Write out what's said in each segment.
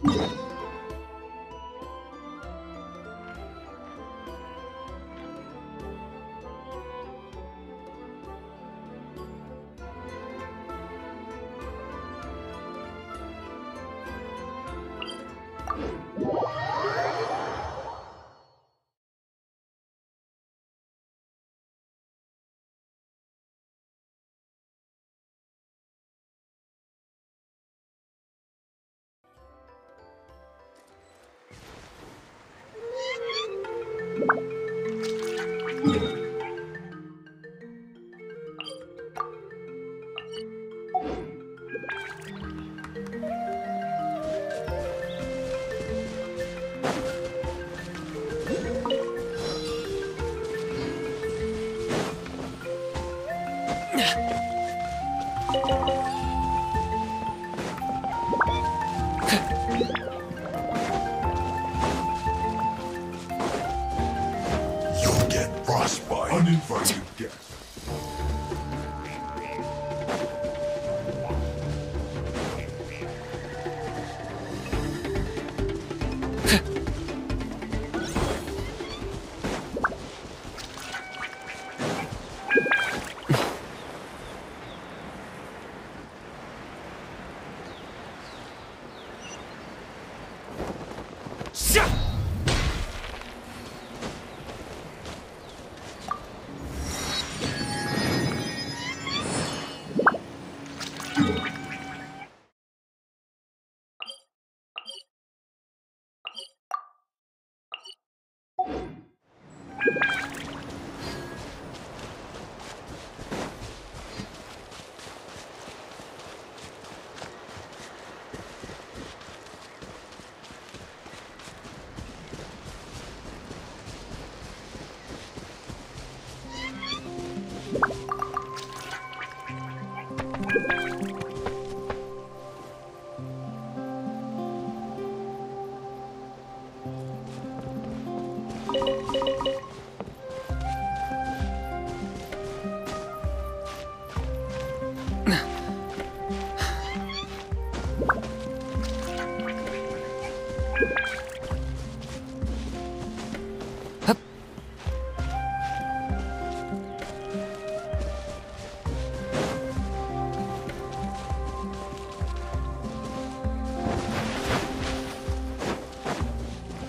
You'll get frostbite. Uninvited guest.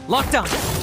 Lockdown!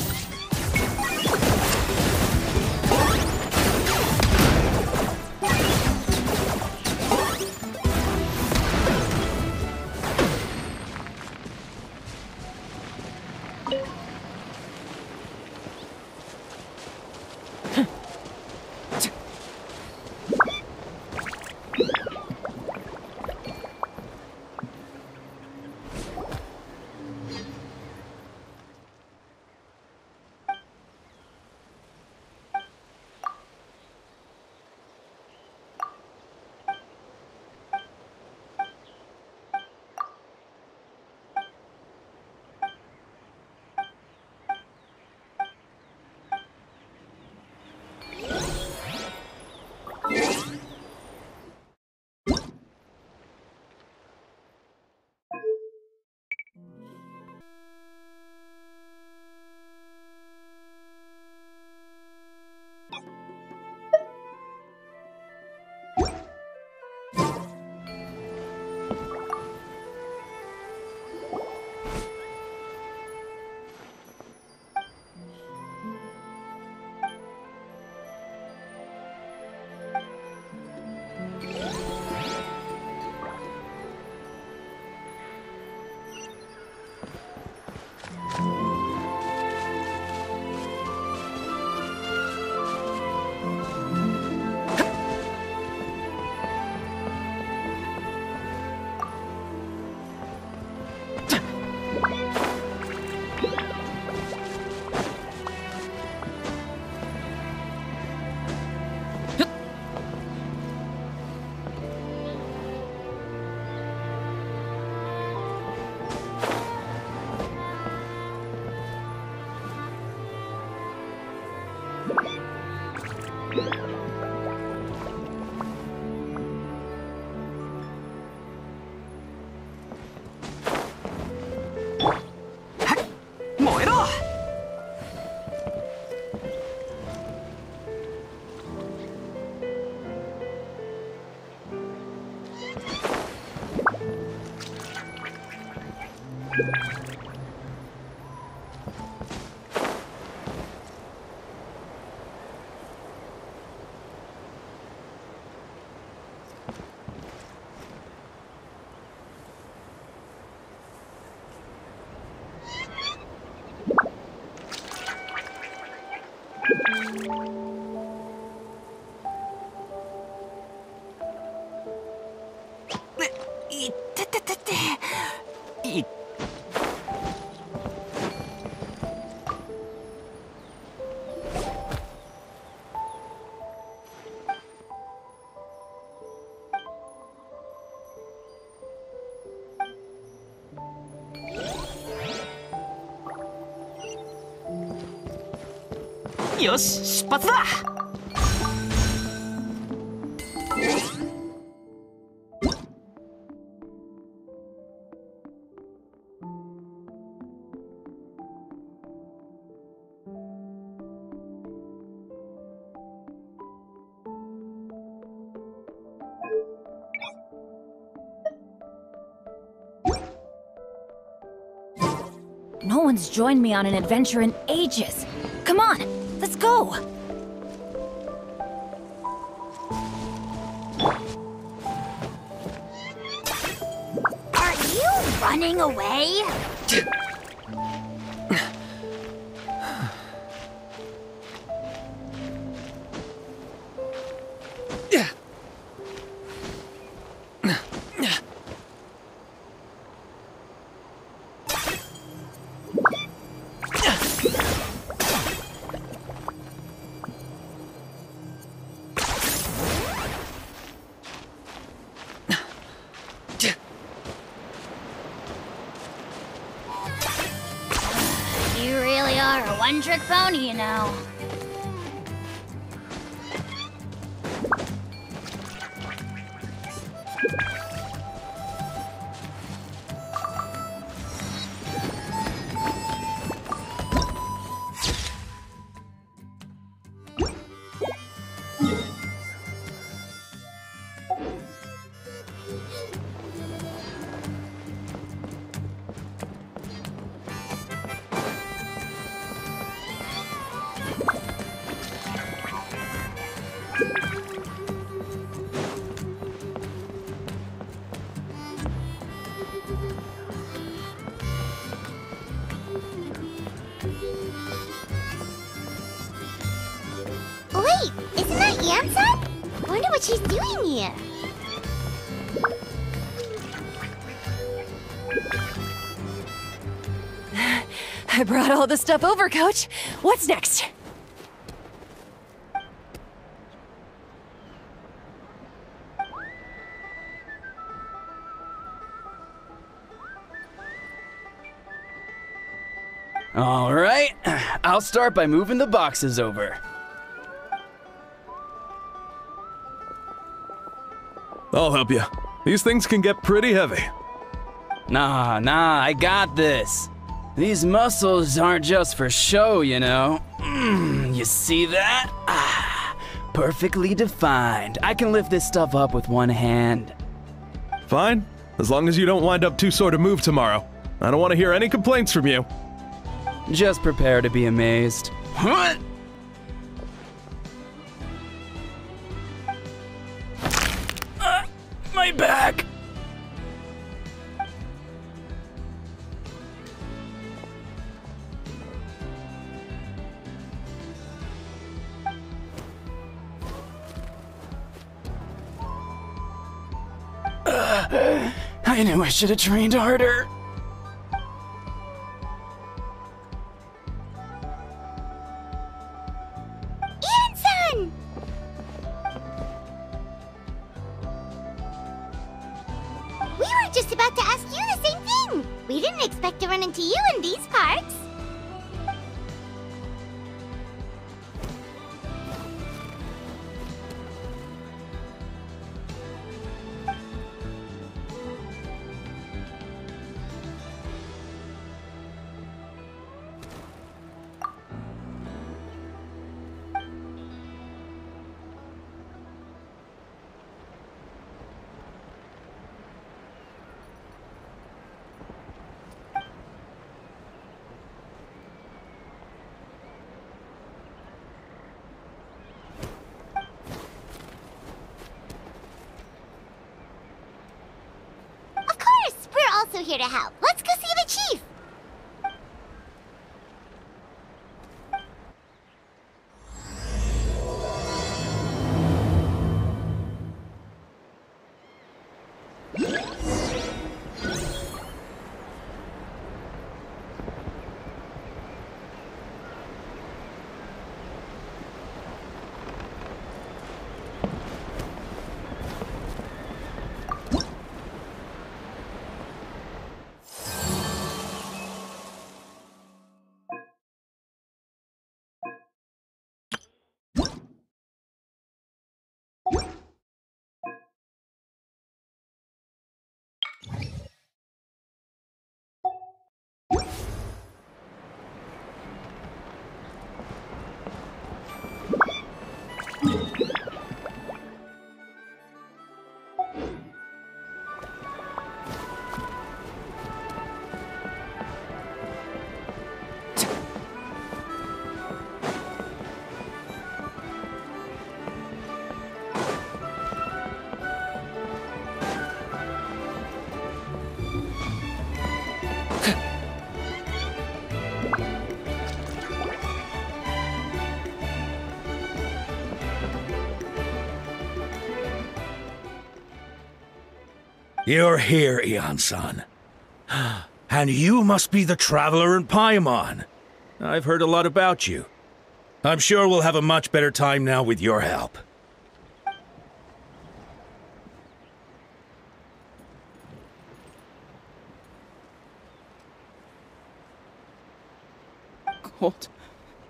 よし、出発だ。No one's joined me on an adventure in ages. Come on, let's go! Are you running away? You really are a one-trick pony, you know. Wait, isn't that Yansan? Wonder what she's doing here. I brought all the stuff over, Coach. What's next? All right, I'll start by moving the boxes over. I'll help you. These things can get pretty heavy. Nah, I got this. These muscles aren't just for show, you know. You see that? Perfectly defined. I can lift this stuff up with one hand. Fine, as long as you don't wind up too sore to move tomorrow. I don't want to hear any complaints from you. Just prepare to be amazed. What? My back! I knew I should have trained harder. Yansan! We were just about to ask you the same thing. We didn't expect to run into you in these parts. here to help. Let's go see the chief. You're here, Eon-san. And you must be the traveler in Paimon. I've heard a lot about you. I'm sure we'll have a much better time now with your help. Cold.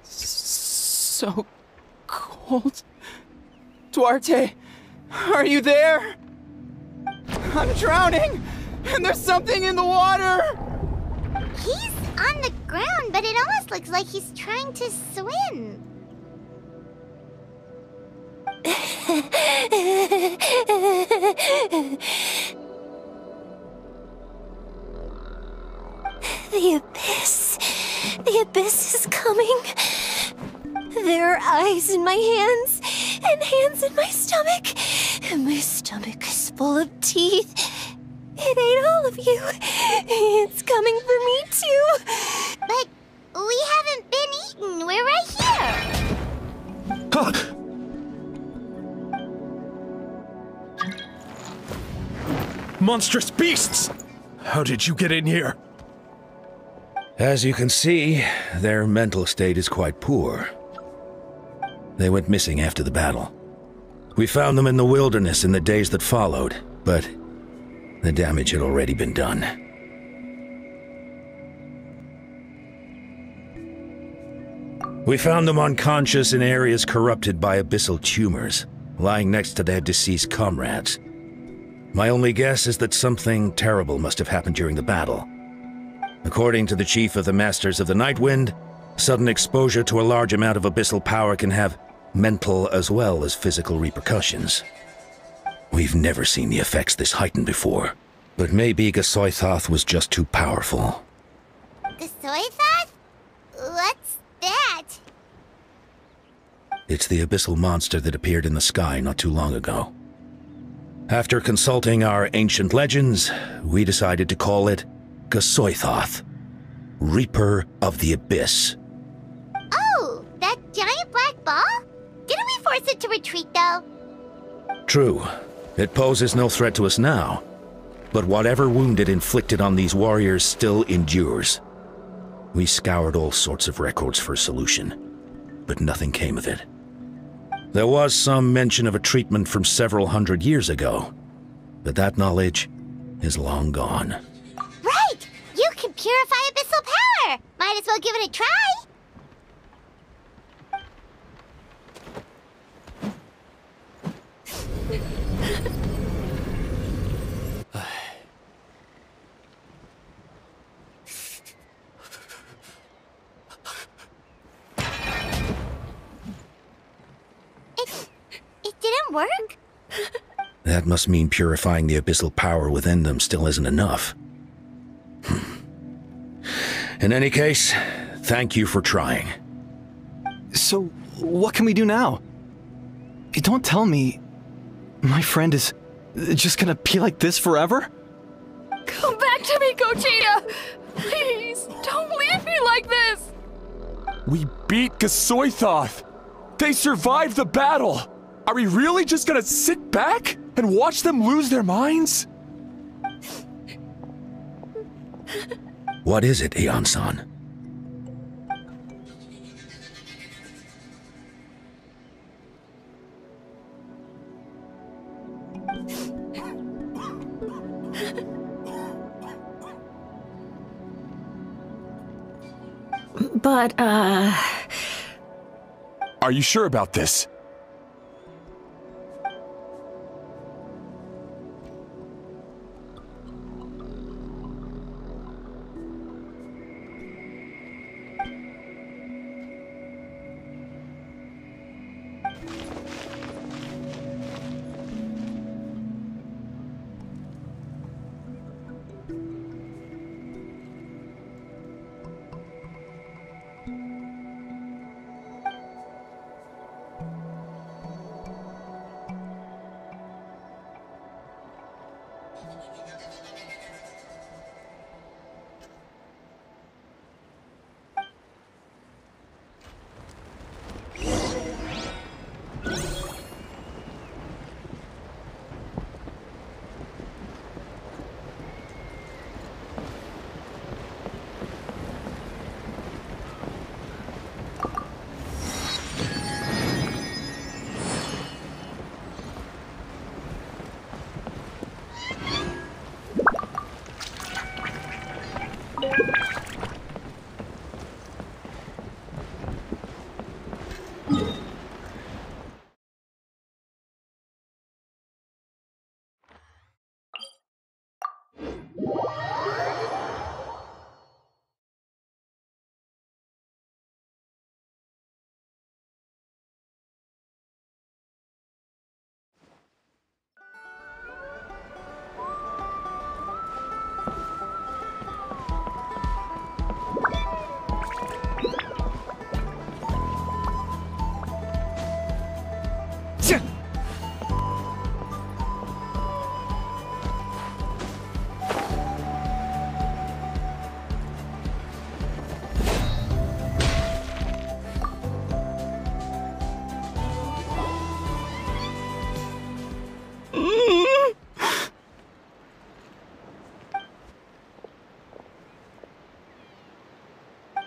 So cold. Duarte, are you there? I'm drowning, and there's something in the water! He's on the ground, but it almost looks like he's trying to swim. The abyss. The abyss is coming. There are eyes in my hands, and hands in my stomach. And my stomach is full of teeth. It ate all of you. It's coming for me too. But we haven't been eaten. We're right here. Monstrous beasts! How did you get in here? As you can see, their mental state is quite poor. They went missing after the battle. We found them in the wilderness in the days that followed, but the damage had already been done. We found them unconscious in areas corrupted by abyssal tumors, lying next to their deceased comrades. My only guess is that something terrible must have happened during the battle. According to the chief of the Masters of the Nightwind, sudden exposure to a large amount of abyssal power can have mental as well as physical repercussions. We've never seen the effects this heightened before, but maybe Gasoithoth was just too powerful. Gasoithoth? What's that? It's the abyssal monster that appeared in the sky not too long ago. After consulting our ancient legends, we decided to call it Gasoithoth, Reaper of the Abyss. Oh, that giant black ball? Didn't we force it to retreat, though? True. It poses no threat to us now, but whatever wound it inflicted on these warriors still endures. We scoured all sorts of records for a solution, but nothing came of it. There was some mention of a treatment from several hundred years ago, but that knowledge is long gone. Right! You can purify abyssal power! Might as well give it a try! It didn't work? That must mean purifying the abyssal power within them still isn't enough. In any case, thank you for trying. So, what can we do now? Don't tell me my friend is just gonna be like this forever? Come back to me, Gogeta! Please, don't leave me like this! We beat Gasoithoth! They survived the battle! Are we really just gonna sit back and watch them lose their minds? What is it, Aeon-san? But, Are you sure about this?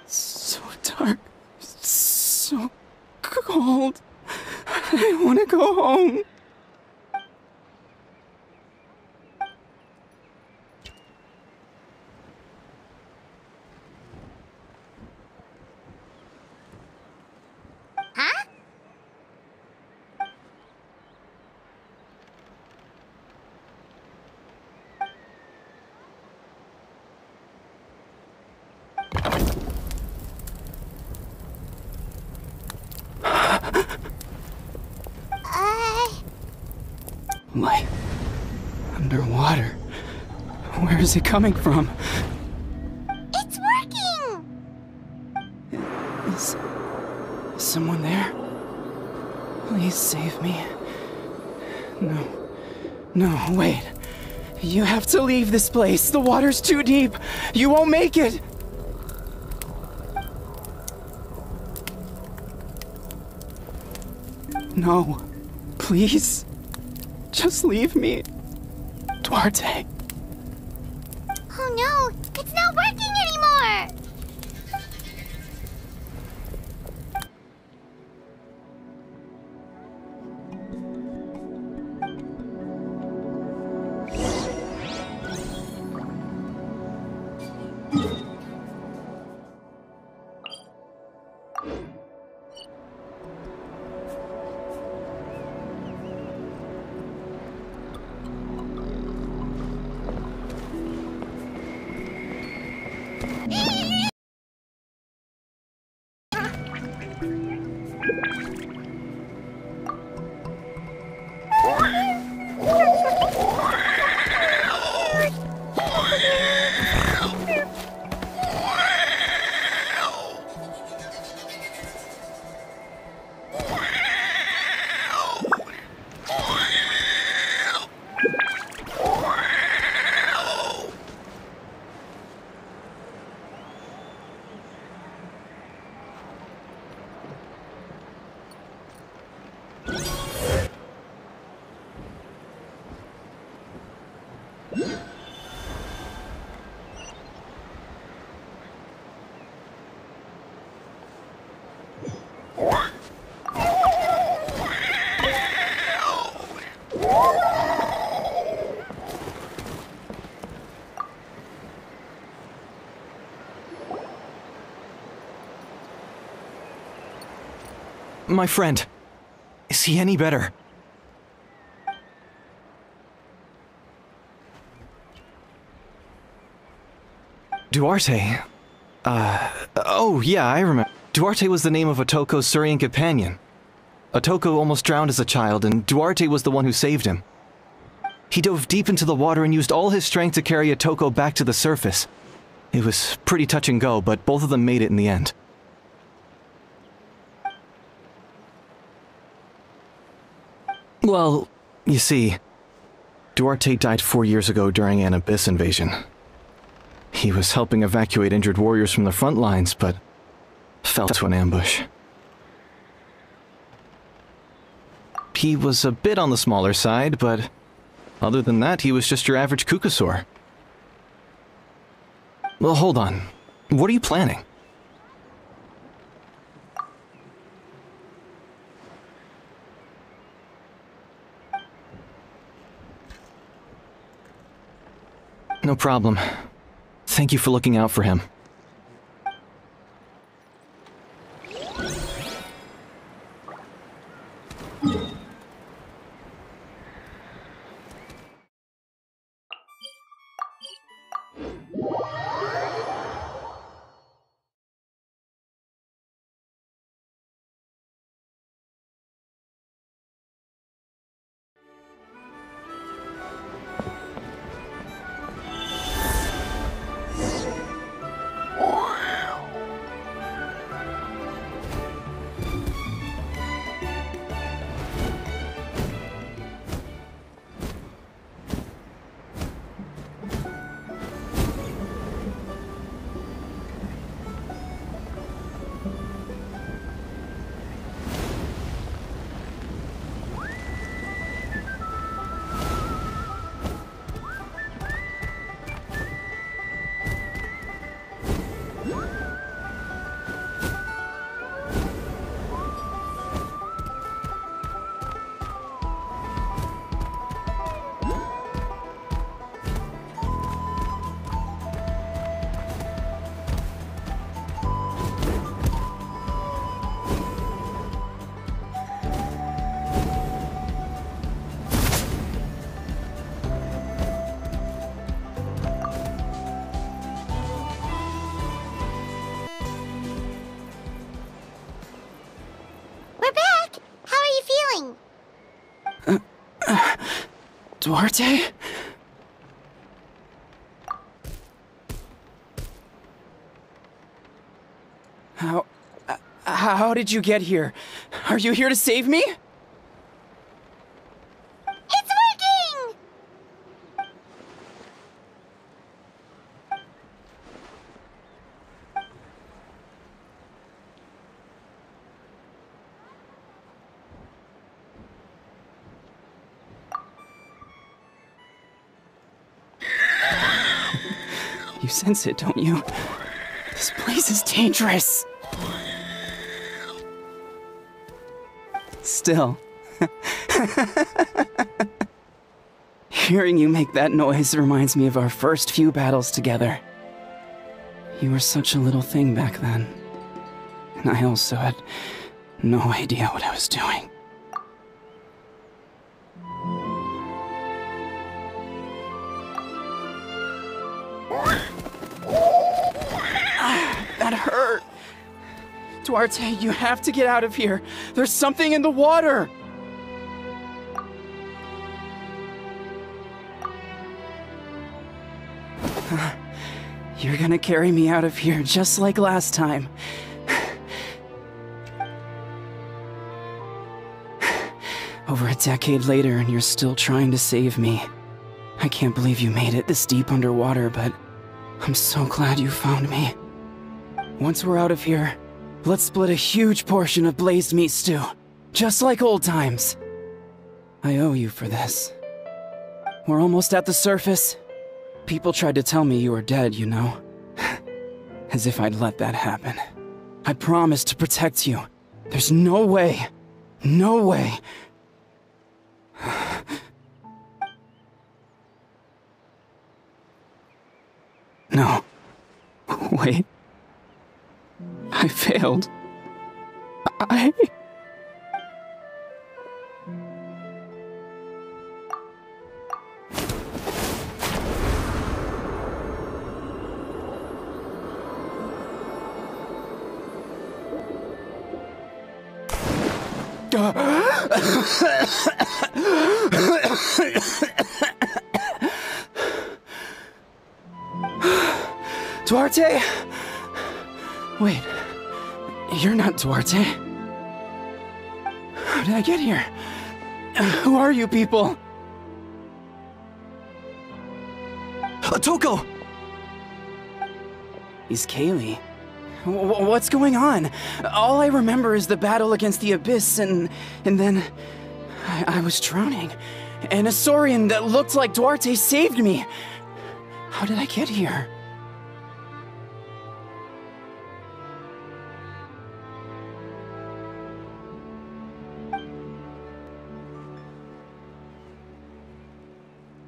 So dark, so cold. I want to go home. Huh? Light underwater. Where is it coming from? It's working! Is someone there? Please save me. No, wait. You have to leave this place. The water's too deep. You won't make it. No, please. Just leave me. Duarte. Oh no, it's not working anymore! My friend. Is he any better? Duarte? Oh yeah, I remember. Duarte was the name of Otoko's Surian companion. Otoko almost drowned as a child, and Duarte was the one who saved him. He dove deep into the water and used all his strength to carry Otoko back to the surface. It was pretty touch and go, but both of them made it in the end. Well, you see, Duarte died 4 years ago during an Abyss invasion. He was helping evacuate injured warriors from the front lines, but fell to an ambush. He was a bit on the smaller side, but other than that, he was just your average Kukasaur. Well, hold on. What are you planning? No problem. Thank you for looking out for him. Duarte? How did you get here? Are you here to save me? It's working! You sense it, don't you? This place is dangerous. Still. Hearing you make that noise reminds me of our first few battles together. You were such a little thing back then. And I also had no idea what I was doing. That hurt! Duarte, you have to get out of here! There's something in the water! You're gonna carry me out of here just like last time. Over a decade later and you're still trying to save me. I can't believe you made it this deep underwater, but I'm so glad you found me. Once we're out of here, let's split a huge portion of blazed meat stew, just like old times. I owe you for this. We're almost at the surface. People tried to tell me you were dead, you know. As if I'd let that happen. I promised to protect you. There's no way. No way. No. Wait. I failed. Duarte? Wait, you're not Duarte. How did I get here? Who are you people? Toko! He's Kaylee. What's going on? All I remember is the battle against the Abyss, and then I was drowning. And a Saurian that looked like Duarte saved me. How did I get here?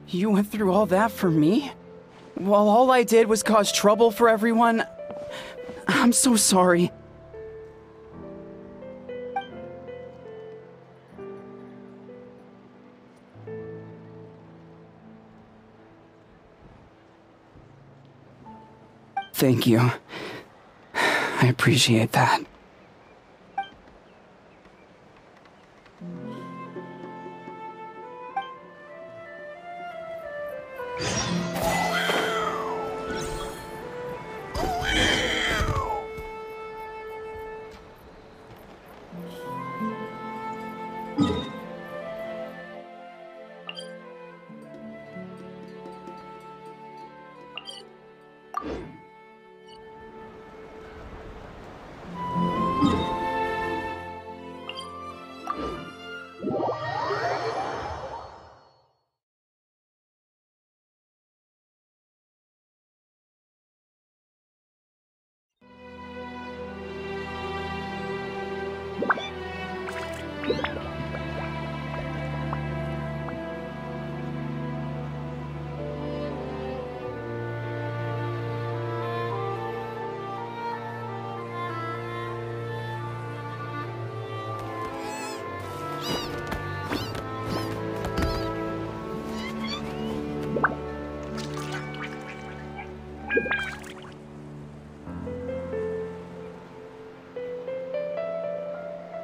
You went through all that for me? While all I did was cause trouble for everyone? I'm so sorry. Thank you. I appreciate that.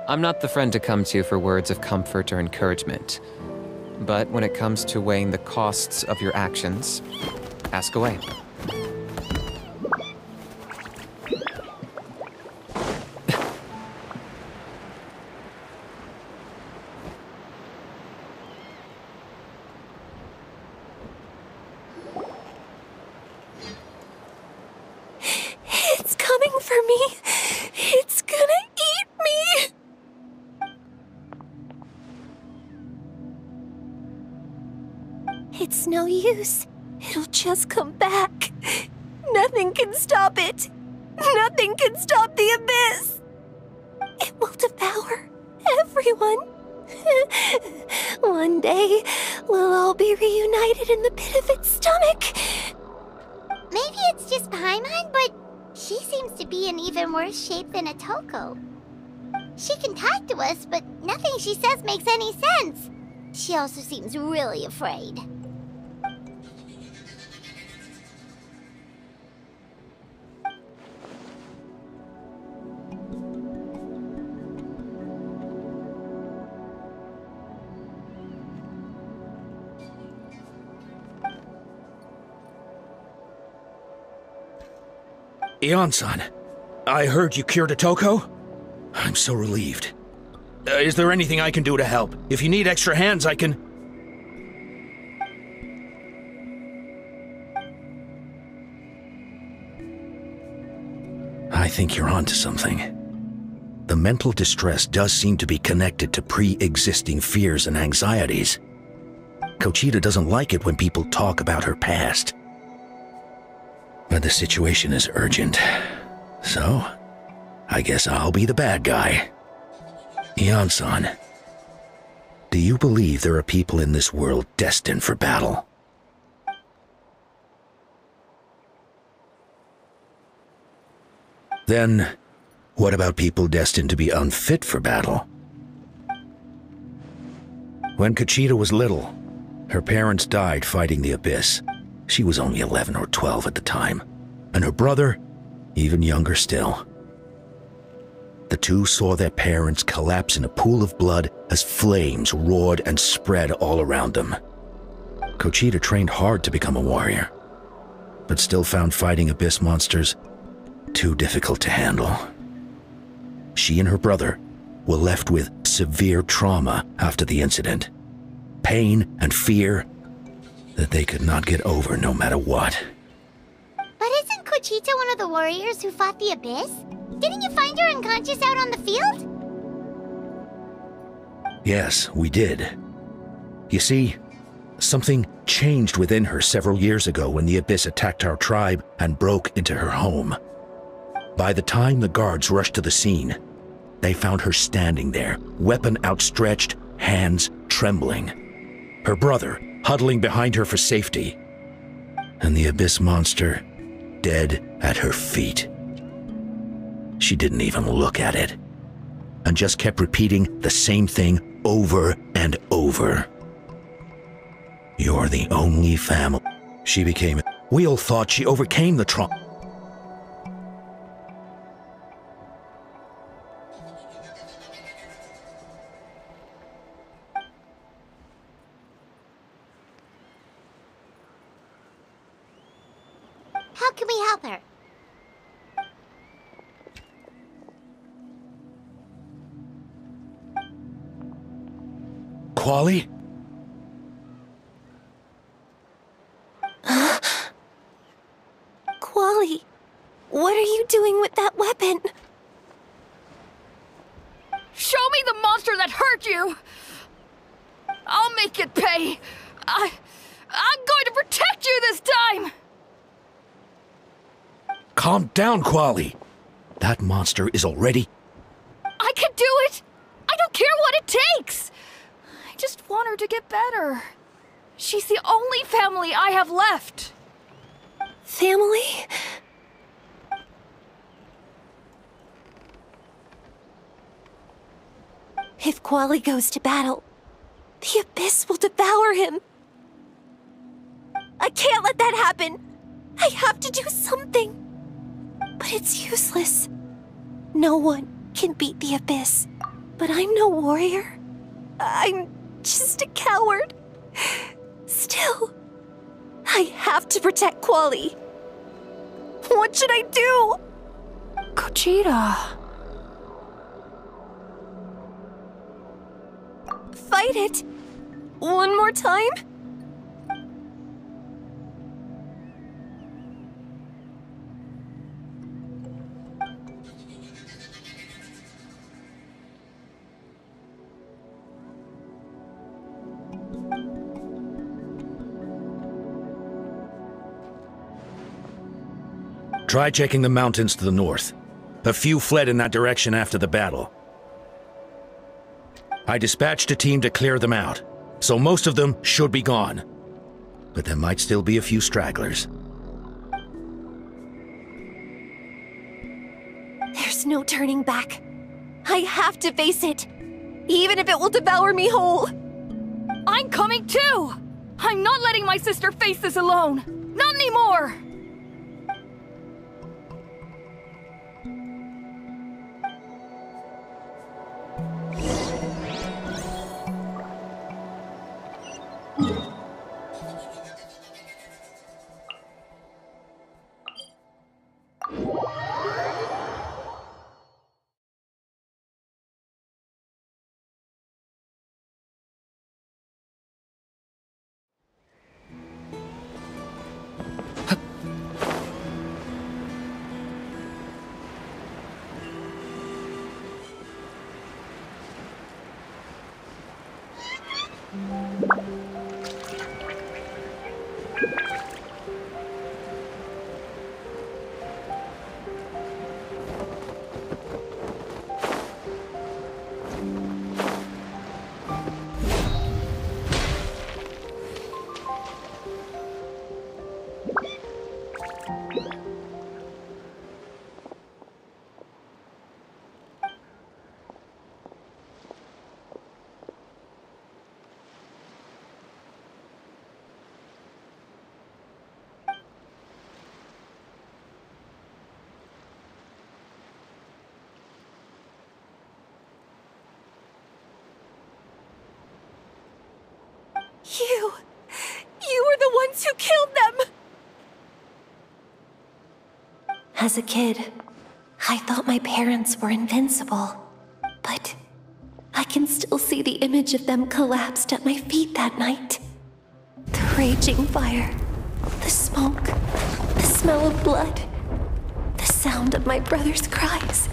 I'm not the friend to come to for words of comfort or encouragement. But when it comes to weighing the costs of your actions, ask away. It's coming for me. It's gonna eat me. It's no use. It'll just come back. Nothing can stop it. Nothing can stop the Abyss. It will devour everyone. One day, we'll all be reunited in the pit of its stomach. Maybe it's just Paimon, but she seems to be in even worse shape than a Toko. She can talk to us, but nothing she says makes any sense. She also seems really afraid. Ion-san, I heard you cured a Toko? I'm so relieved. Is there anything I can do to help? If you need extra hands, I can... I think you're onto something. The mental distress does seem to be connected to pre-existing fears and anxieties. Kochita doesn't like it when people talk about her past. But the situation is urgent, so I guess I'll be the bad guy. Ion-san, do you believe there are people in this world destined for battle? Then, what about people destined to be unfit for battle? When Kochita was little, her parents died fighting the Abyss. She was only 11 or 12 at the time, and her brother, even younger still. the two saw their parents collapse in a pool of blood as flames roared and spread all around them. Conchita trained hard to become a warrior, but still found fighting abyss monsters too difficult to handle. She and her brother were left with severe trauma after the incident. Pain and fear that they could not get over no matter what. But isn't Conchita one of the warriors who fought the Abyss? Didn't you find her unconscious out on the field? Yes, we did. You see, something changed within her several years ago when the Abyss attacked our tribe and broke into her home. By the time the guards rushed to the scene, they found her standing there, weapon outstretched, hands trembling. Her brother huddling behind her for safety, and the Abyss monster dead at her feet. She didn't even look at it, and just kept repeating the same thing over and over. You're the only family. She became... We all thought she overcame the trauma. How can we help her? Quali? Quali, what are you doing with that weapon? Show me the monster that hurt you! I'll make it pay! I'm going to protect you this time! Calm down, Quali. That monster is already... I can do it! I don't care what it takes! I just want her to get better. She's the only family I have left. Family? If Quali goes to battle, the Abyss will devour him. I can't let that happen. I have to do something. But it's useless. No one can beat the Abyss. But I'm no warrior. I'm just a coward. Still, I have to protect Quali. What should I do? Conchita. Fight it. One more time? Try checking the mountains to the north. A few fled in that direction after the battle. I dispatched a team to clear them out, so most of them should be gone. But there might still be a few stragglers. There's no turning back. I have to face it, even if it will devour me whole. I'm coming too! I'm not letting my sister face this alone! Not anymore! You were the ones who killed them! As a kid, I thought my parents were invincible. But I can still see the image of them collapsed at my feet that night. The raging fire, the smoke, the smell of blood, the sound of my brother's cries.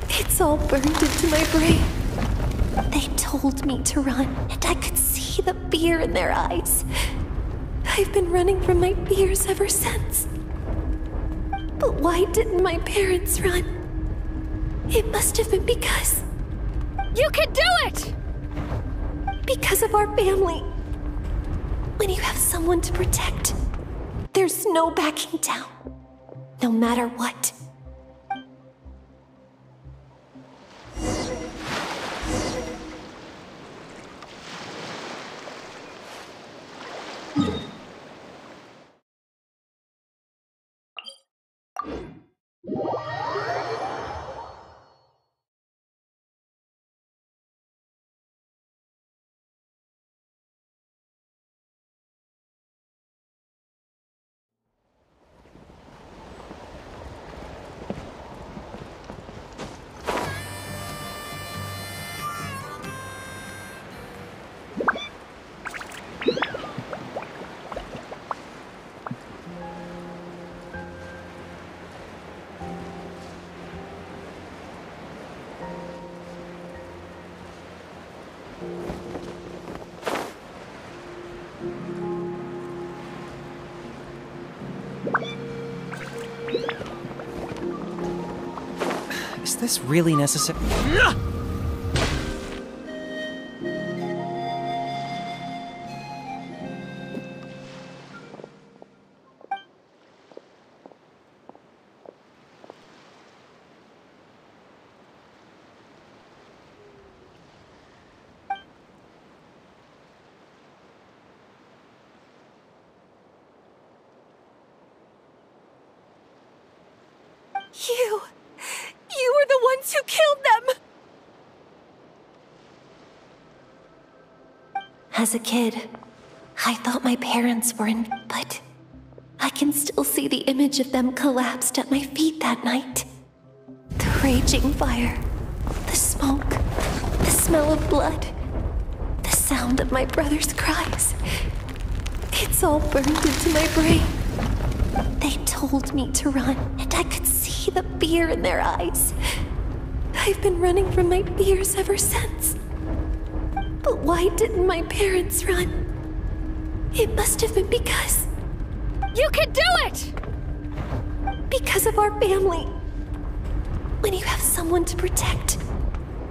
It's all burned into my brain. They told me to run, and I could see the fear in their eyes. I've been running from my fears ever since. But why didn't my parents run? It must have been because... You can do it! Because of our family. When you have someone to protect, there's no backing down, no matter what. Is this really necessary? You were the ones who killed them! As a kid, I thought my parents were but I can still see the image of them collapsed at my feet that night. The raging fire, the smoke, the smell of blood, the sound of my brother's cries. It's all burned into my brain. They told me to run, and I could see the fear in their eyes. I've been running from my fears ever since. But why didn't my parents run? It must have been because... You can do it! Because of our family. When you have someone to protect,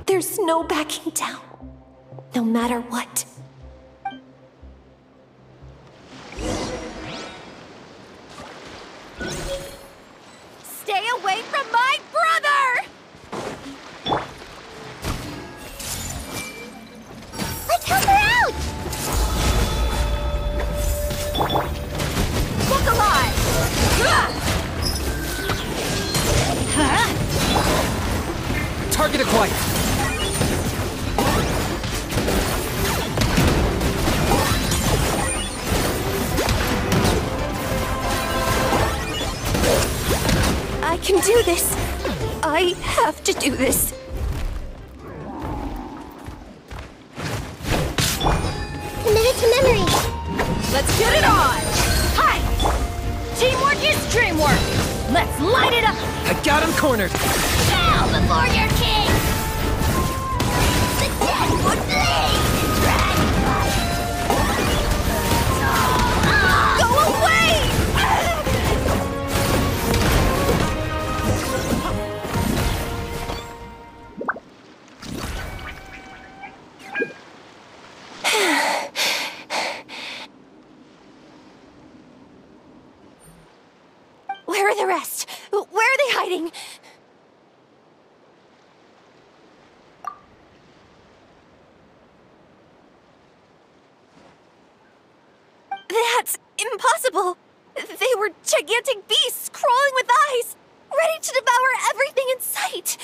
there's no backing down, no matter what. Stay away from my brother! Let's help her out! Look alive! Target acquired. I can do this. I have to do this. Committed to memory. Let's get it on! Hi! Teamwork is dreamwork! Let's light it up! I got him cornered. Bow before your king! The dead would bleed! Go away! Where are the rest? Where are they hiding? That's impossible! They were gigantic beasts crawling with eyes, ready to devour everything in sight!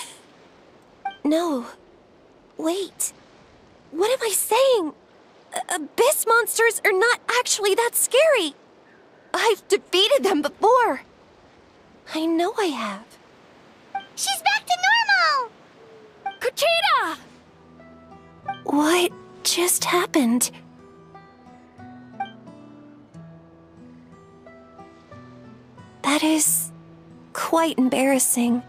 No. Wait. What am I saying? Abyss monsters are not actually that scary. I've defeated them before. I know I have. She's back to normal! Kuchita! What just happened? That is quite embarrassing.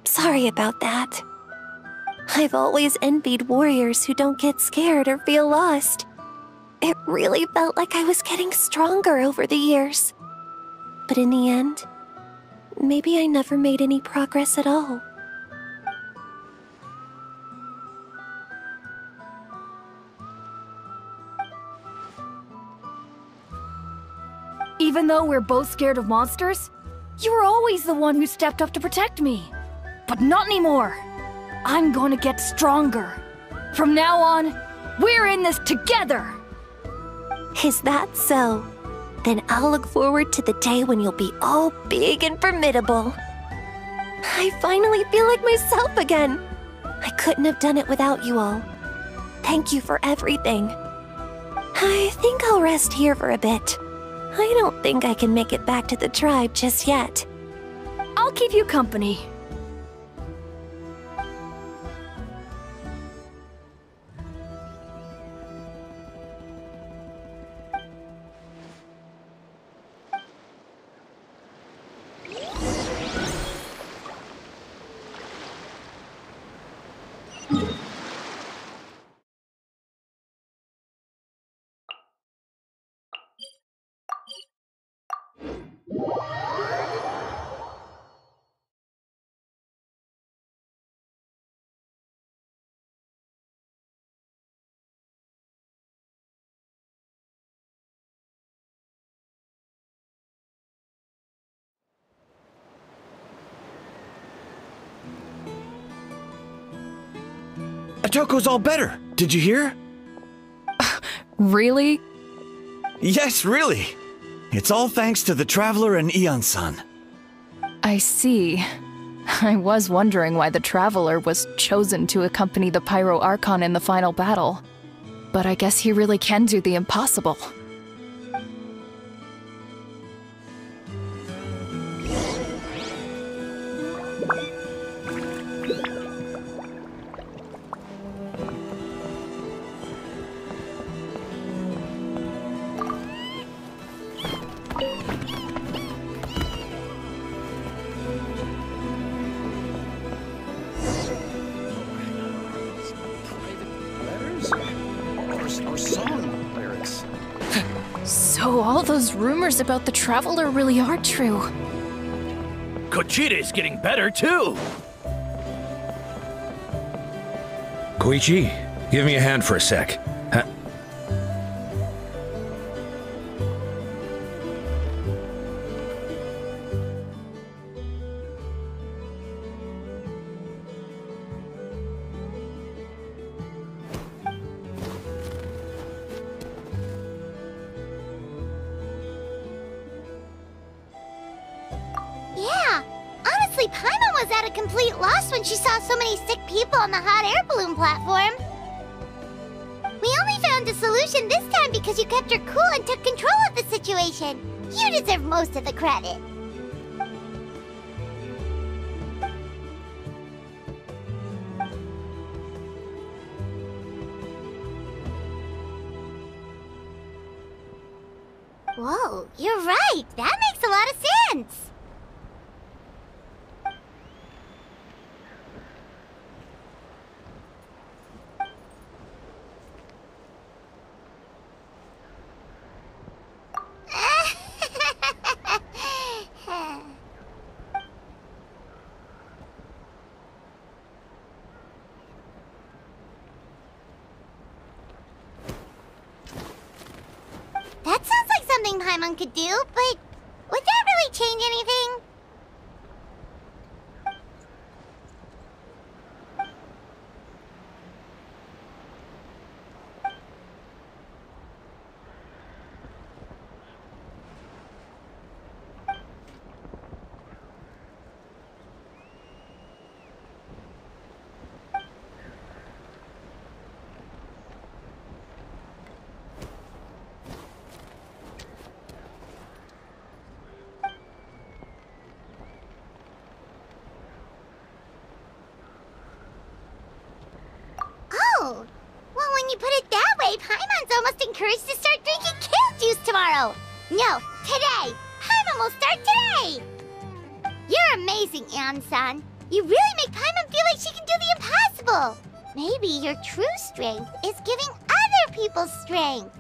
Sorry about that. I've always envied warriors who don't get scared or feel lost. It really felt like I was getting stronger over the years. But in the end, maybe I never made any progress at all. Even though we're both scared of monsters, you were always the one who stepped up to protect me. But not anymore. I'm going to get stronger. From now on, we're in this together. Is that so? Then I'll look forward to the day when you'll be all big and formidable. I finally feel like myself again. I couldn't have done it without you all. Thank you for everything. I think I'll rest here for a bit. I don't think I can make it back to the tribe just yet. I'll keep you company. Atoko's all better. Did you hear? Really? Yes, really. It's all thanks to the Traveler and Eon-san. I see. I was wondering why the Traveler was chosen to accompany the Pyro Archon in the final battle. But I guess he really can do the impossible. So all those rumors about the Traveler really are true. Kuchita's getting better too! Koichi, give me a hand for a sec. Huh? Yeah, honestly, Paimon was at a complete loss when she saw so many sick people on the hot air balloon platform. We only found a solution this time because you kept her cool and took control of the situation. You deserve most of the credit. Whoa, you're right. That makes a lot of sense. That sounds like something Paimon could do, but would that really change anything? Wonderkid's almost encouraged to start drinking kale juice tomorrow. No, today. Paimon will start today. You're amazing, Ansan. You really make Paimon feel like she can do the impossible. Maybe your true strength is giving other people strength.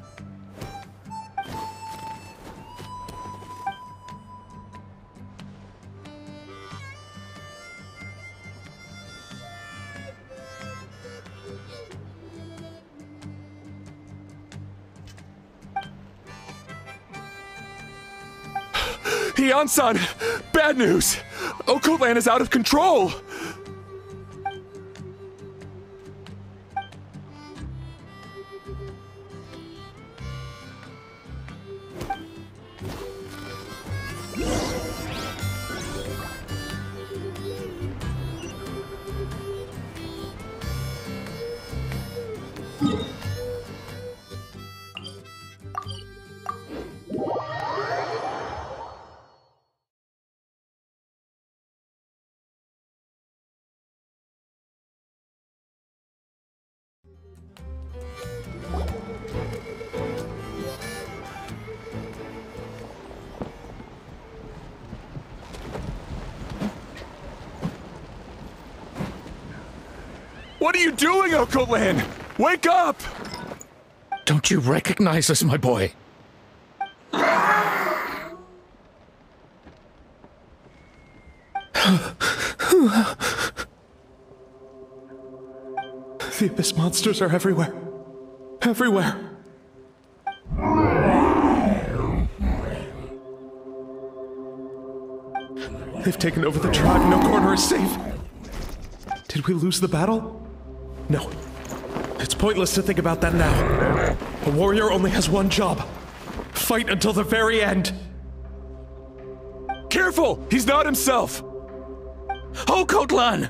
Ansan! Bad news! Occult Land is out of control! What are you doing, Occult Land? Wake up! Don't you recognize us, my boy? The Abyss monsters are everywhere. Everywhere. They've taken over the tribe. No corner is safe. Did we lose the battle? No. It's pointless to think about that now. A warrior only has one job. Fight until the very end. Careful! He's not himself! Occult Land!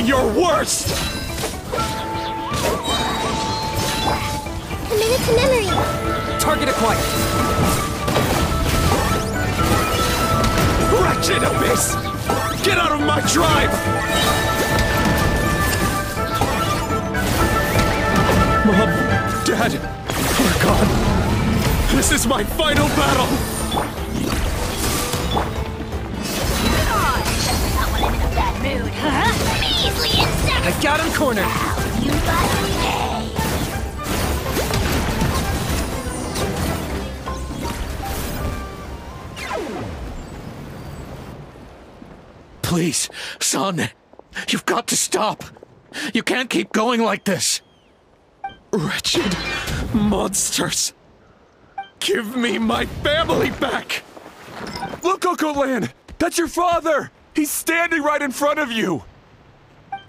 Your worst! Commit it to memory. Target acquired. Wretched Abyss! Get out of my tribe! Mom, Dad, we're gone. This is my final battle! Mood, huh? Measly insect! I got him cornered! You gotta pay! Please, son, you've got to stop. You can't keep going like this. Wretched monsters. Give me my family back! Look, Occult Land! That's your father! He's standing right in front of you!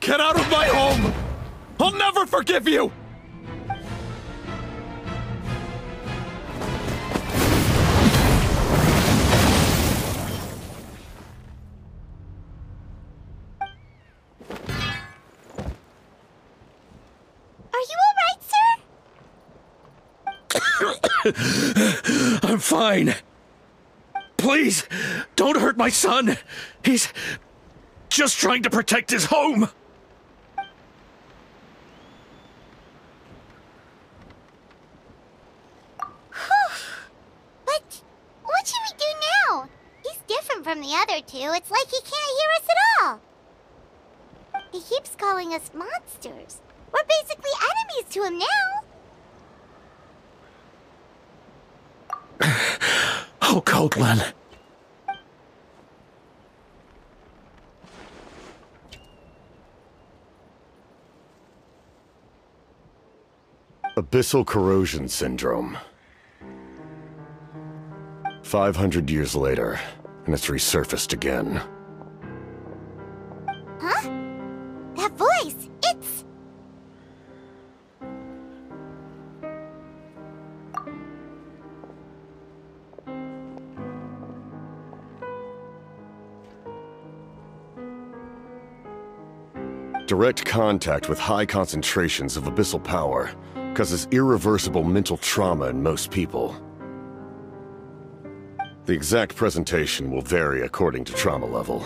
Get out of my home! I'll never forgive you! Are you alright, sir? I'm fine. Please, don't hurt my son. He's just trying to protect his home. But what should we do now? He's different from the other two. It's like he can't hear us at all. He keeps calling us monsters. We're basically enemies to him now. Occult Land. Abyssal corrosion syndrome. 500 years later, and it's resurfaced again. Huh? That voice, it's... Direct contact with high concentrations of abyssal power causes irreversible mental trauma in most people. The exact presentation will vary according to trauma level.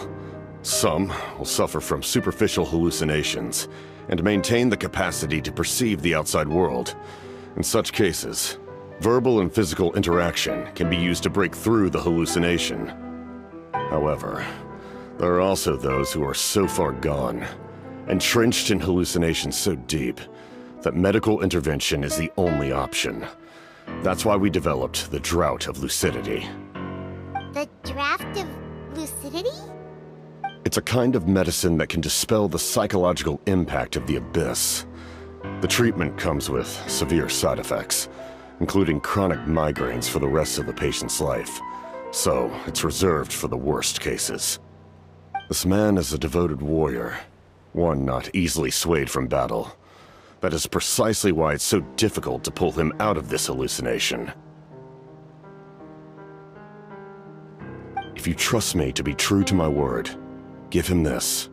Some will suffer from superficial hallucinations and maintain the capacity to perceive the outside world. In such cases, verbal and physical interaction can be used to break through the hallucination. However, there are also those who are so far gone, entrenched in hallucinations so deep, that medical intervention is the only option. That's why we developed the Drought of Lucidity. The Draft of Lucidity? It's a kind of medicine that can dispel the psychological impact of the Abyss. The treatment comes with severe side effects, including chronic migraines for the rest of the patient's life, so it's reserved for the worst cases. This man is a devoted warrior, one not easily swayed from battle. That is precisely why it's so difficult to pull him out of this hallucination. If you trust me to be true to my word, give him this.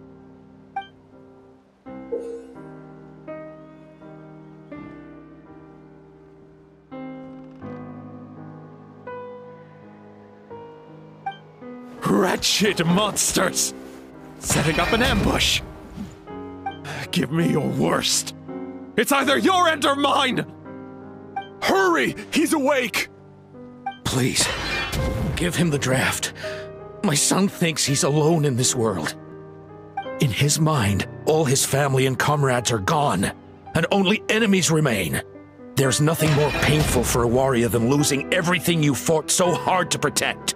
Wretched monsters! Setting up an ambush! Give me your worst. It's either your end or mine! Hurry! He's awake! Please, give him the draft. My son thinks he's alone in this world. In his mind, all his family and comrades are gone, and only enemies remain. There's nothing more painful for a warrior than losing everything you fought so hard to protect.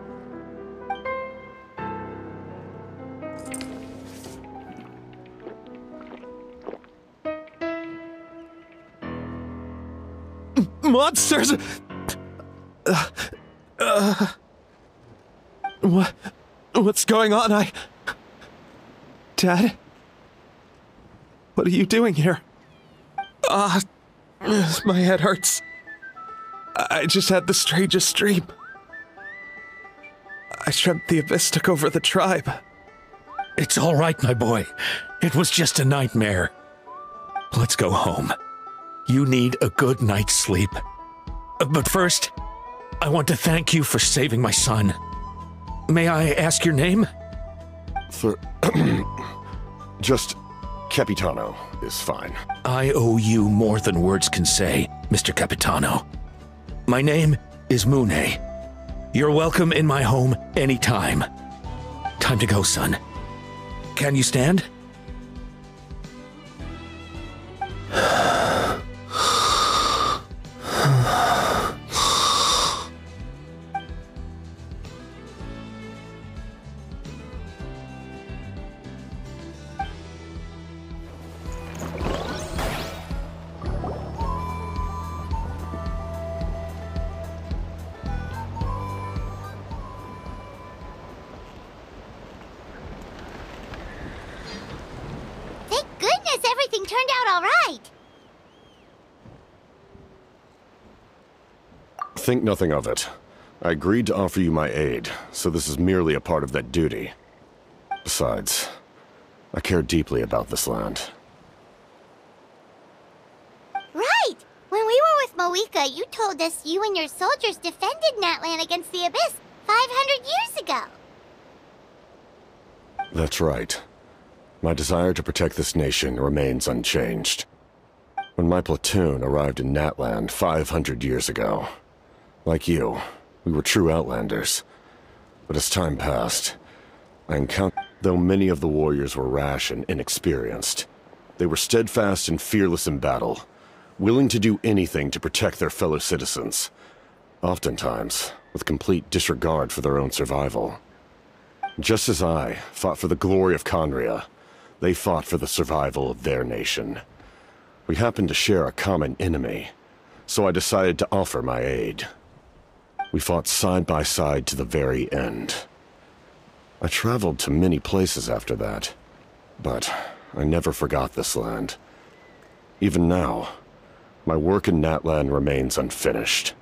Monsters! What's going on? Dad? What are you doing here? My head hurts. I just had the strangest dream. I dreamt the Abyss took over the tribe. It's all right, my boy. It was just a nightmare. Let's go home. You need a good night's sleep. But first, I want to thank you for saving my son. May I ask your name? Just Capitano is fine. I owe you more than words can say, Mr. Capitano. My name is Mune. You're welcome in my home anytime. Time to go, son. Can you stand? Everything turned out all right. Think nothing of it. I agreed to offer you my aid, so this is merely a part of that duty. Besides, I care deeply about this land. Right! When we were with Moika, you told us you and your soldiers defended Natlan against the Abyss 500 years ago. That's right. My desire to protect this nation remains unchanged. When my platoon arrived in Natlan 500 years ago, like you, we were true outlanders. But as time passed, I encountered, though many of the warriors were rash and inexperienced, they were steadfast and fearless in battle, willing to do anything to protect their fellow citizens, oftentimes with complete disregard for their own survival. Just as I fought for the glory of Conria, they fought for the survival of their nation. We happened to share a common enemy, so I decided to offer my aid. We fought side by side to the very end. I traveled to many places after that, but I never forgot this land. Even now, my work in Natlan remains unfinished.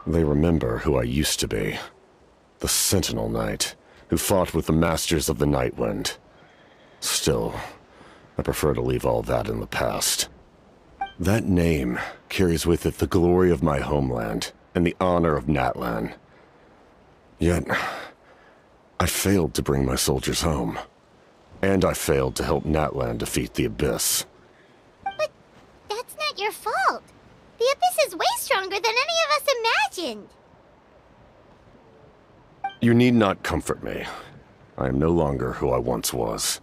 They remember who I used to be. The Sentinel Knight, who fought with the Masters of the Nightwind. Still, I prefer to leave all that in the past. That name carries with it the glory of my homeland and the honor of Natlan. Yet, I failed to bring my soldiers home. And I failed to help Natlan defeat the Abyss. But that's not your fault. The Abyss is way stronger than any of us imagined. You need not comfort me. I am no longer who I once was.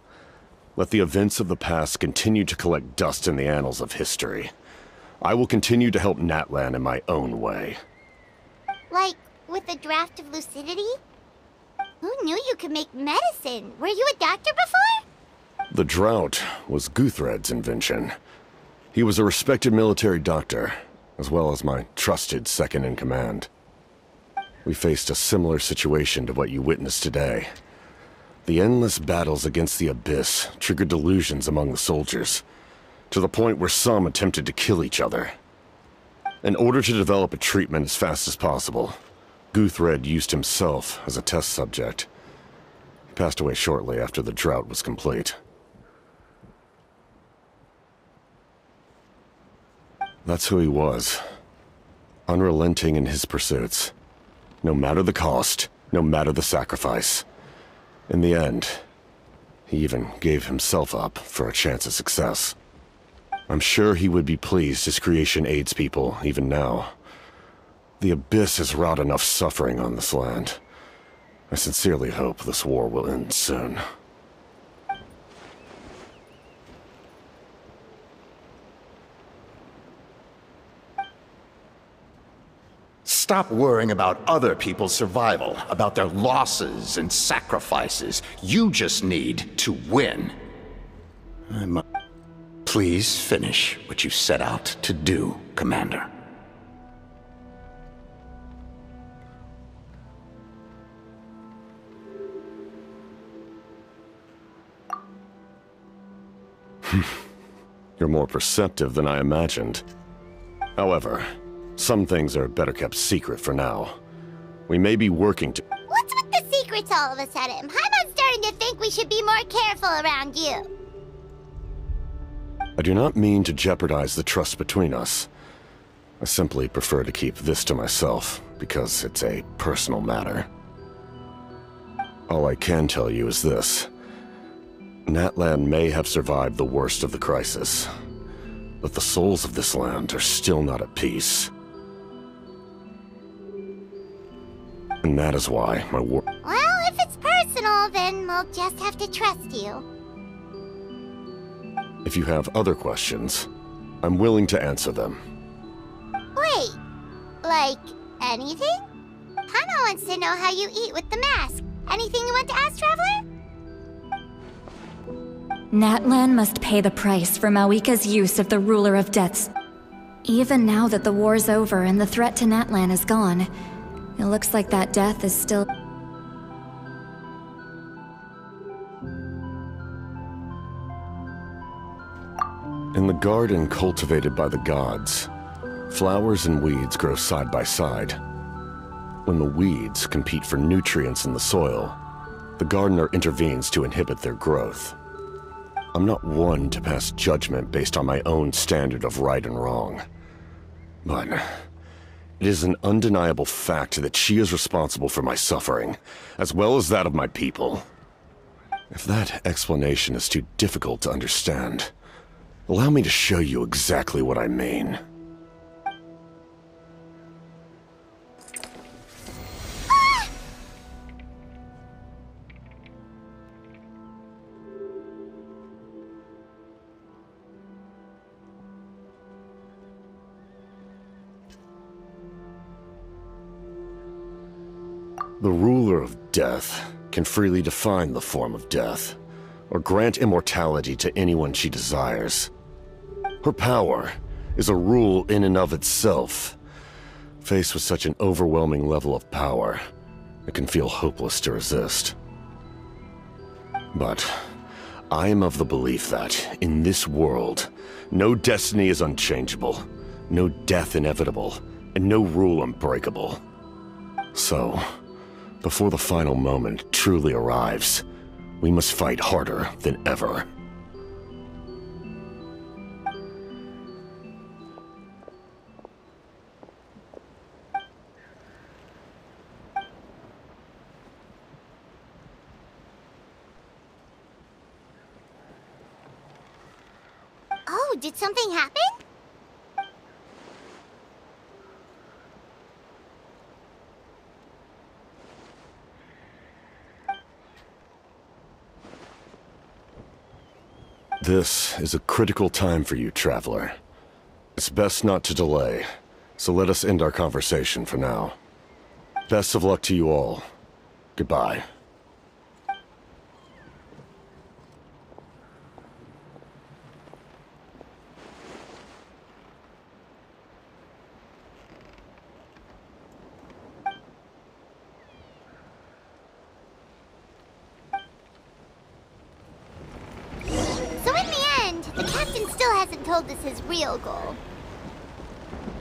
Let the events of the past continue to collect dust in the annals of history. I will continue to help Natlan in my own way. Like, with the draft of lucidity? Who knew you could make medicine? Were you a doctor before? The drought was Guthred's invention. He was a respected military doctor, as well as my trusted second-in-command. We faced a similar situation to what you witnessed today. The endless battles against the Abyss triggered delusions among the soldiers, to the point where some attempted to kill each other. In order to develop a treatment as fast as possible, Guthred used himself as a test subject. He passed away shortly after the drought was complete. That's who he was. Unrelenting in his pursuits. No matter the cost, no matter the sacrifice. In the end, he even gave himself up for a chance at success. I'm sure he would be pleased his creation aids people even now. The Abyss has wrought enough suffering on this land. I sincerely hope this war will end soon. Stop worrying about other people's survival, about their losses and sacrifices. You just need to win. Please finish what you set out to do, Commander. You're more perceptive than I imagined. However, some things are better kept secret for now. We may be working to— What's with the secrets all of a sudden? I'm starting to think we should be more careful around you. I do not mean to jeopardize the trust between us. I simply prefer to keep this to myself, because it's a personal matter. All I can tell you is this. Natlan may have survived the worst of the crisis, but the souls of this land are still not at peace. And that is why my Well, if it's personal, then we'll just have to trust you. If you have other questions, I'm willing to answer them. Wait, like anything? Hana wants to know how you eat with the mask. Anything you want to ask, Traveler? Natlan must pay the price for Mawika's use of the Ruler of Deaths. Even now that the war's over and the threat to Natlan is gone, it looks like that death is still— In the garden cultivated by the gods, flowers and weeds grow side by side. When the weeds compete for nutrients in the soil, the gardener intervenes to inhibit their growth. I'm not one to pass judgment based on my own standard of right and wrong. But it is an undeniable fact that she is responsible for my suffering, as well as that of my people. If that explanation is too difficult to understand, allow me to show you exactly what I mean. The ruler of death can freely define the form of death, or grant immortality to anyone she desires. Her power is a rule in and of itself. Faced with such an overwhelming level of power, it can feel hopeless to resist. But I am of the belief that, in this world, no destiny is unchangeable, no death inevitable, and no rule unbreakable. So, Before the final moment truly arrives, we must fight harder than ever. Oh, did something happen? This is a critical time for you, Traveler. It's best not to delay, so let us end our conversation for now. Best of luck to you all. Goodbye. Told us his real goal.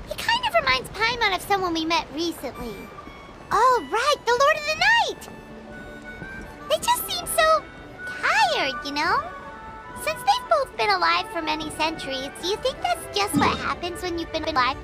He kind of reminds Paimon of someone we met recently. Oh, right, the Lord of the Night! They just seem so tired, you know? Since they've both been alive for many centuries, do you think that's just what happens when you've been alive?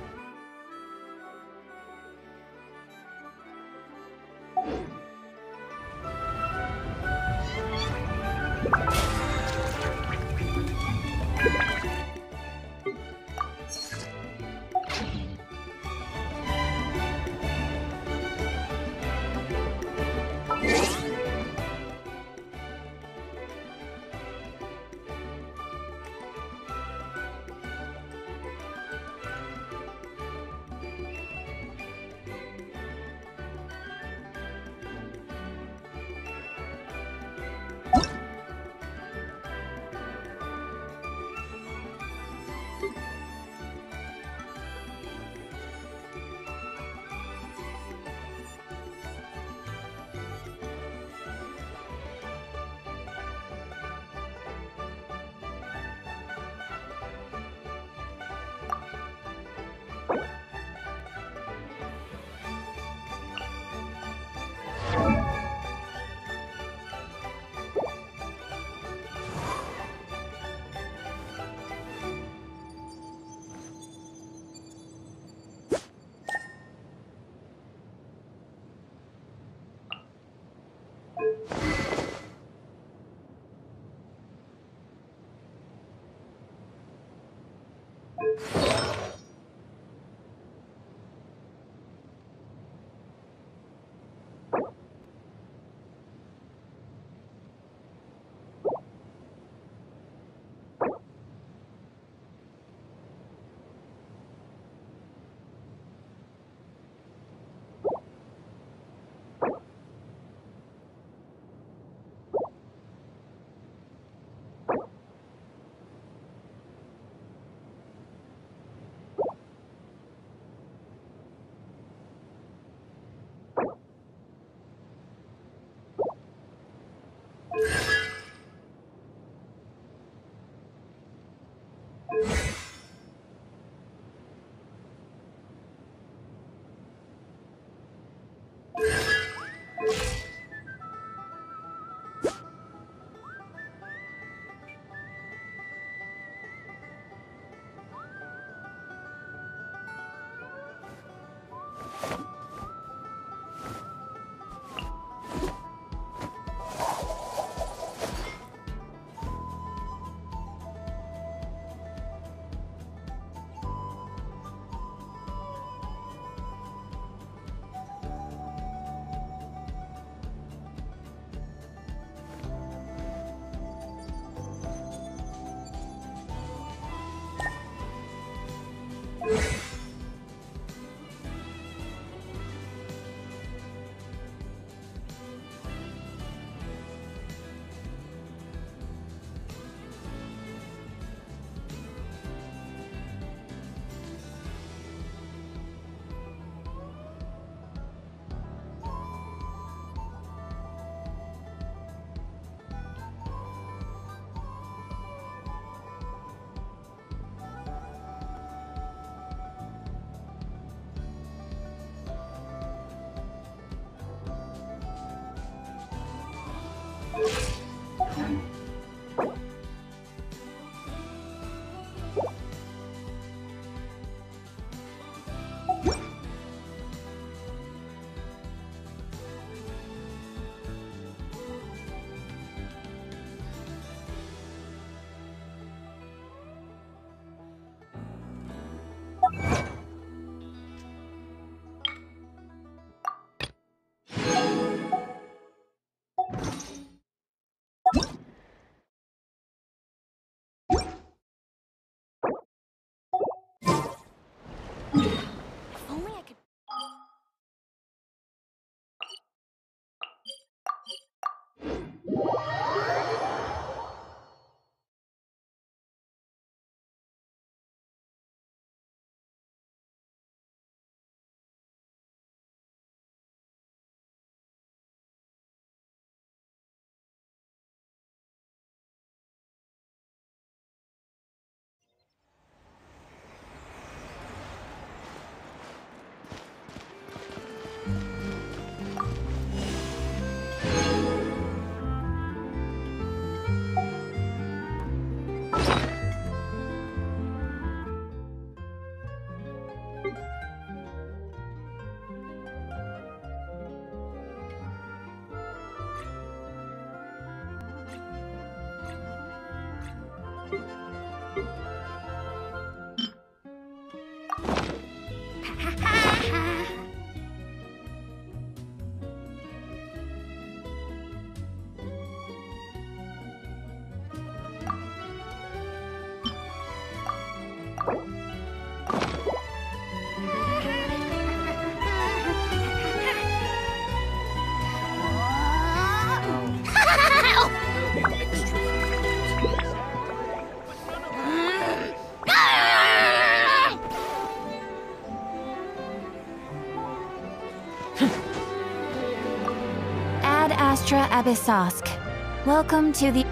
If only I could. Ad Astra Abyssosk. Welcome to the...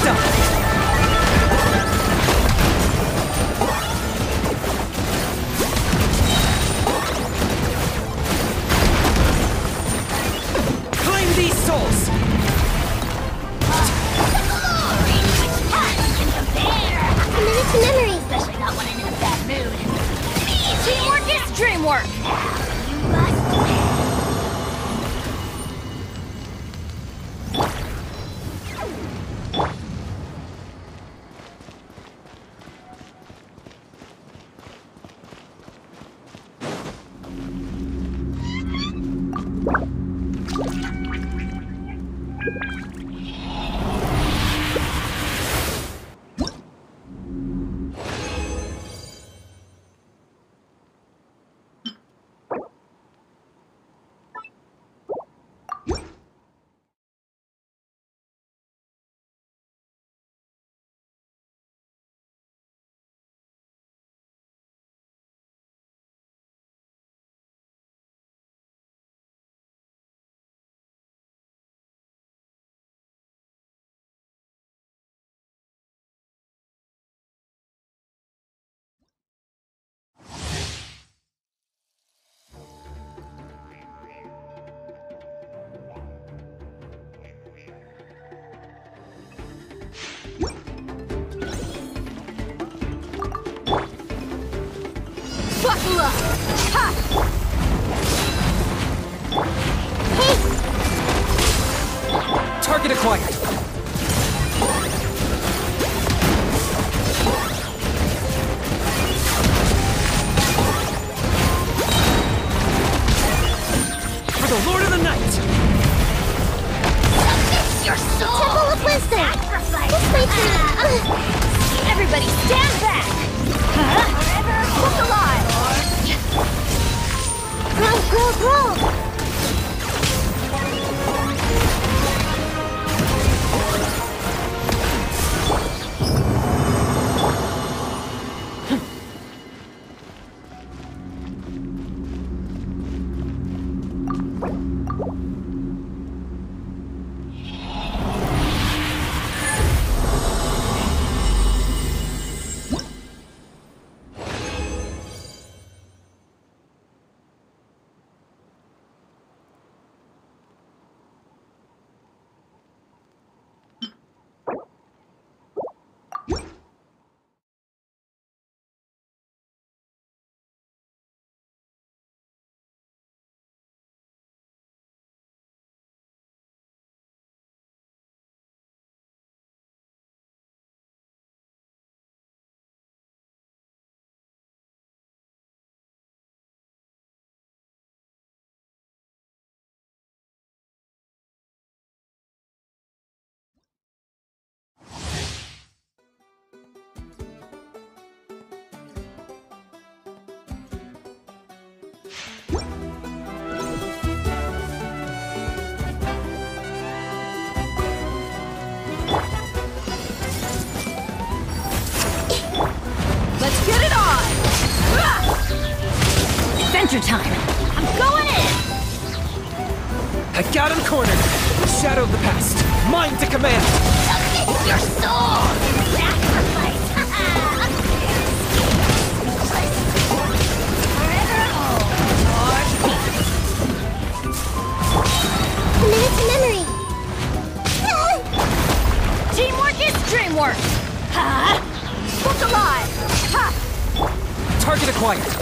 done. Claim these souls! Minute to memory. Especially not when I'm in a bad mood. Teamwork is dreamwork! You must pay. Buckle up! Ha! Target acquired. For the Lord of the Night! Your soul! Temple of Wisdom! Sacrifice! This might be... Everybody stand back! Forever look alive! Grow! Let's get it on! Adventure time! I'm going in! I got him cornered. Shadow of the past. Mine to command. Your soul! Sacrifice! Forever hold your peace. A minute to memory. Teamwork is dreamwork! Ha! Look alive! Ha! Target acquired.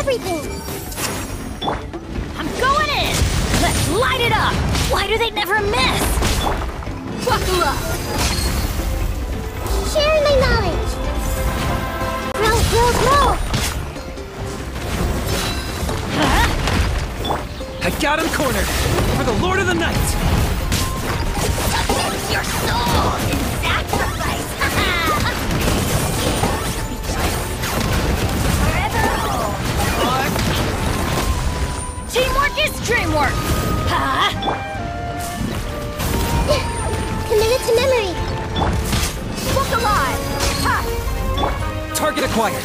everything! I'm going in! Let's light it up! Why do they never miss? Buckle up! Sharing my knowledge! Grow, grow, grow! I got him cornered! For the Lord of the Night! Your soul in sacrifice! Teamwork is dreamwork! Committed to memory! Look alive! Ha! Target acquired!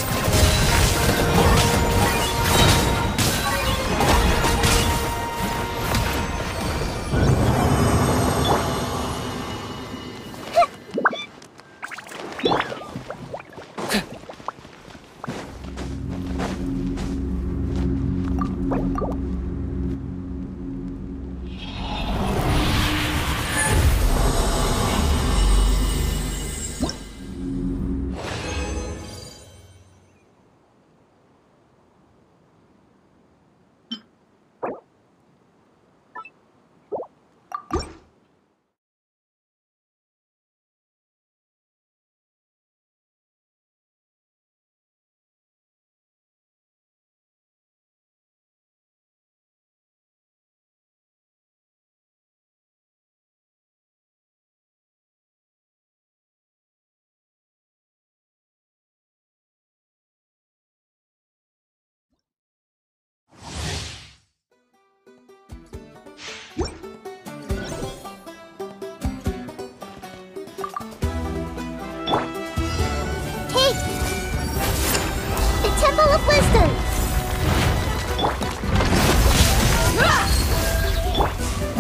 Temple of Wisdom!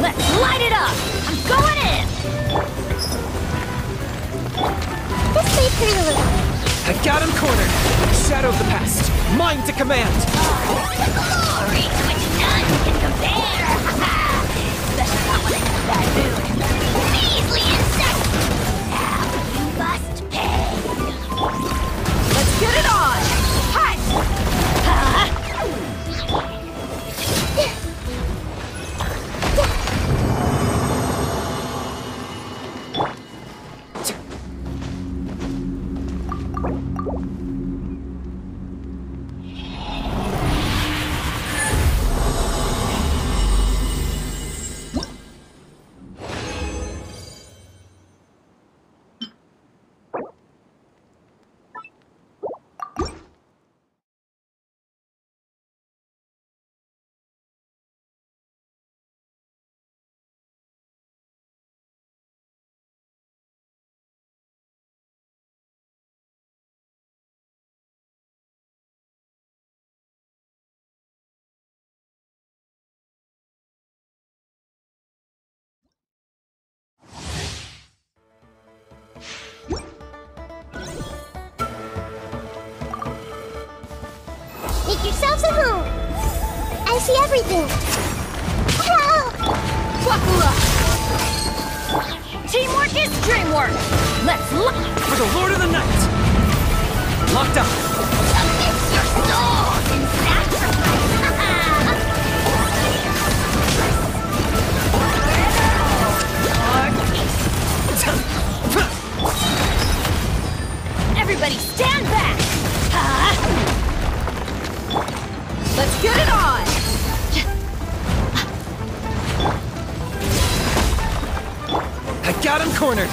Let's light it up! I'm going in! This may hurt a little. I got him cornered! Shadow of the past! Mine to command! Glory to which none can compare! Especially not when I'm in a bad mood. Measly insect! Now you must pay! Let's get it on! Hi! Make yourselves at home! I see everything! Help! Buckle up! Teamwork is dreamwork! Let's look for the Lord of the Night! Locked up! Submit your soul in sacrifice! Everybody stand back! Let's get it on! I got him cornered!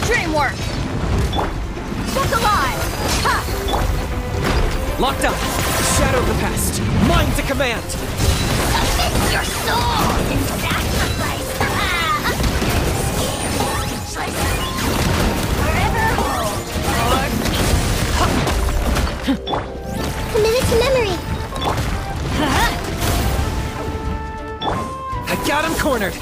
Dream work! Book alive! Ha! Locked up! Shadow of the past! Mine to command! Submit your soul in sacrifice! Forever hold. Committed to memory. I got him cornered!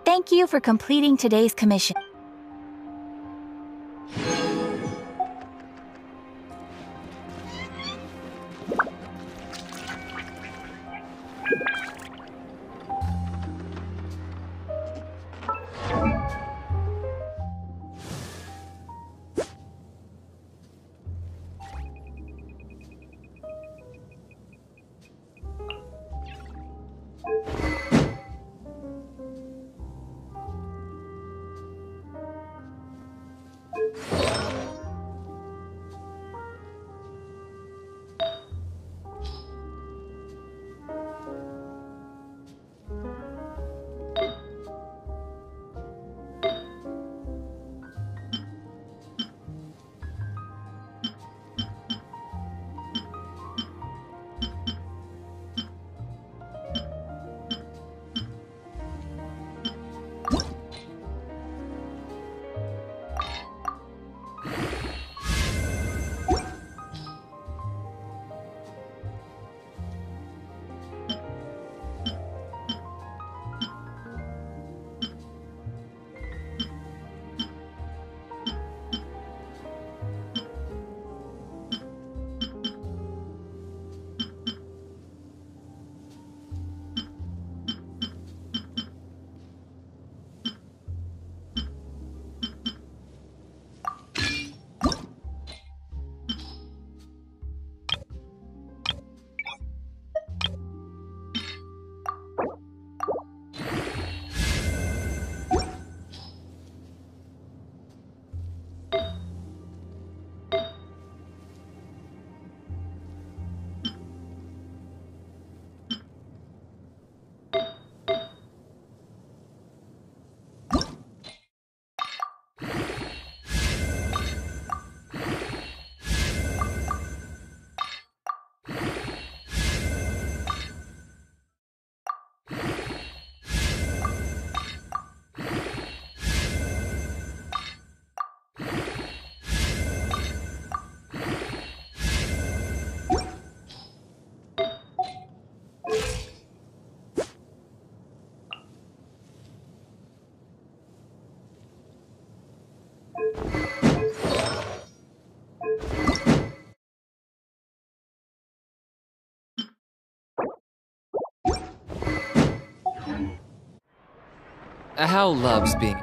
Thank you for completing today's commission. How loves being...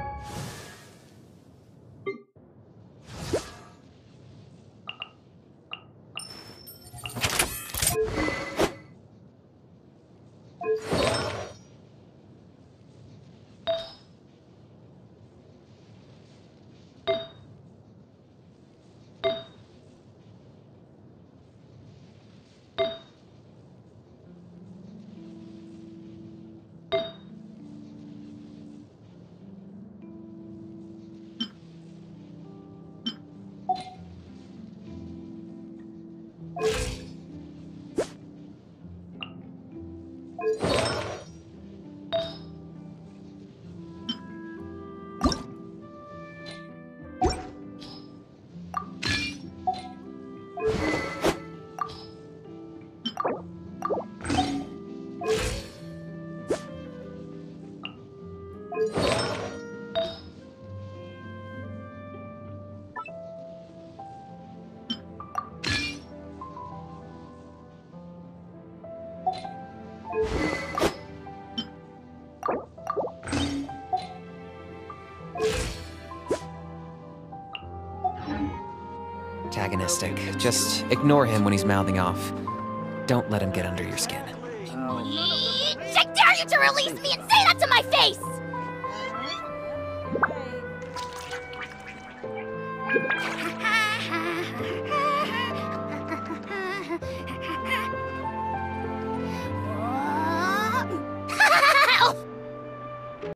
Antagonistic. Just ignore him when he's mouthing off. Don't let him get under your skin. I dare you to release me and say that to my face!